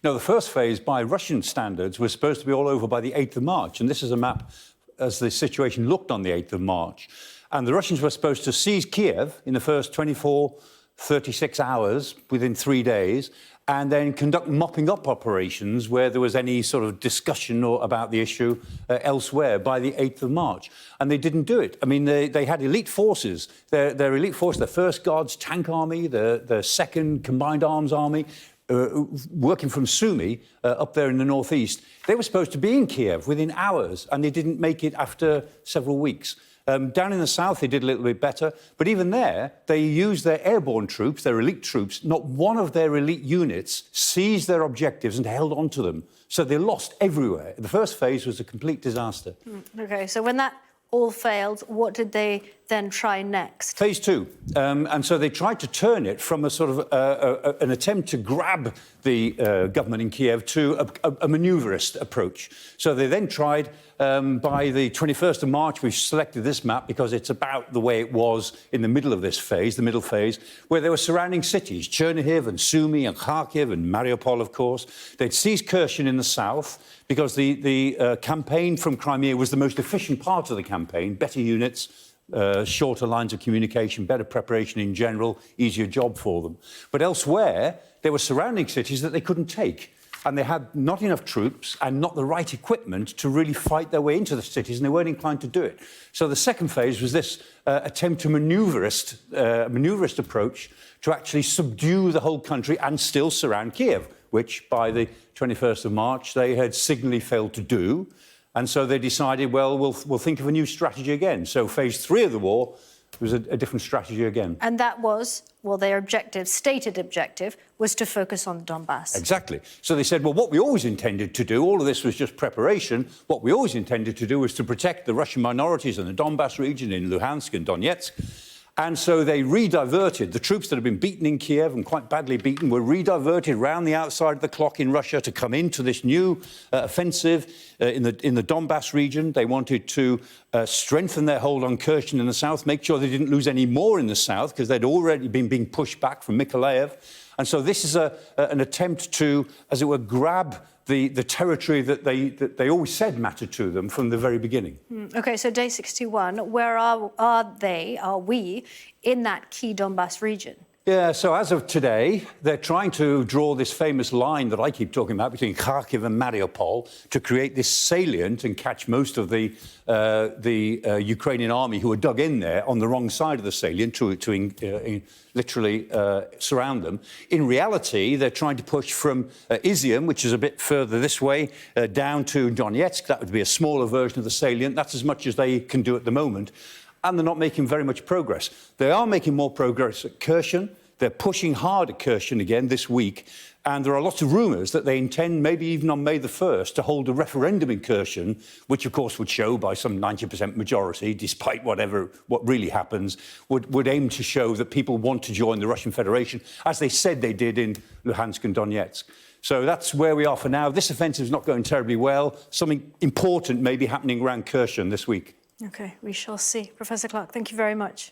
Now, the first phase, by Russian standards, was supposed to be all over by the 8th of March. And this is a map as the situation looked on the 8th of March. And the Russians were supposed to seize Kiev in the first 24, 36 hours, within 3 days, and then conduct mopping-up operations where there was any sort of discussion about the issue elsewhere by the 8th of March. And they didn't do it. I mean, they had elite forces. Their elite force, the 1st Guards Tank Army, the 2nd Combined Arms Army, working from Sumy up there in the northeast. They were supposed to be in Kiev within hours, and they didn't make it after several weeks. Down in the south, they did a little bit better. But even there, they used their airborne troops, their elite troops. Not one of their elite units seized their objectives and held on to them. So they lost everywhere. The first phase was a complete disaster. OK, so when that all failed, what did they then try next? Phase 2. And so they tried to turn it from a sort of an attempt to grab the government in Kiev to a maneuverist approach. So they then tried, by the 21st of March, we've selected this map because it's about the way it was in the middle of this phase, the middle phase, where there were surrounding cities, Chernihiv and Sumy and Kharkiv and Mariupol, of course. They'd seized Kherson in the south because the campaign from Crimea was the most efficient part of the campaign, better units, shorter lines of communication, better preparation in general, easier job for them. But elsewhere, there were surrounding cities that they couldn't take. And they had not enough troops and not the right equipment to really fight their way into the cities, and they weren't inclined to do it. So the second phase was this attempt to maneuverist approach to actually subdue the whole country and still surround Kiev, which by the 21st of March they had signally failed to do. And so they decided, well, we'll think of a new strategy again. So phase 3 of the war was a different strategy again. And that was, well, their objective, stated objective, was to focus on Donbass. Exactly. So they said, well, what we always intended to do, all of this was just preparation, what we always intended to do was to protect the Russian minorities in the Donbass region, in Luhansk and Donetsk. And so they rediverted. The troops that had been beaten in Kiev and quite badly beaten were rediverted round the outside of the clock in Russia to come into this new offensive in the Donbass region. They wanted to strengthen their hold on Kherson in the south, make sure they didn't lose any more in the south because they'd already been being pushed back from Mykolaiv. And so this is an attempt to, as it were, grab the territory that they always said mattered to them from the very beginning. OK, so day 61, where are we in that key Donbass region? Yeah, so as of today, they're trying to draw this famous line that I keep talking about between Kharkiv and Mariupol to create this salient and catch most of the Ukrainian army who are dug in there on the wrong side of the salient to literally surround them. In reality, they're trying to push from Izium, which is a bit further this way, down to Donetsk. That would be a smaller version of the salient. That's as much as they can do at the moment. And they're not making very much progress. They are making more progress at Kherson. They're pushing hard at Kherson again this week. And there are lots of rumours that they intend, maybe even on May the 1st, to hold a referendum in Kherson, which, of course, would show by some 90% majority, despite what really happens, would aim to show that people want to join the Russian Federation, as they said they did in Luhansk and Donetsk. So that's where we are for now. This offensive is not going terribly well. Something important may be happening around Kherson this week. OK, we shall see. Professor Clarke, thank you very much.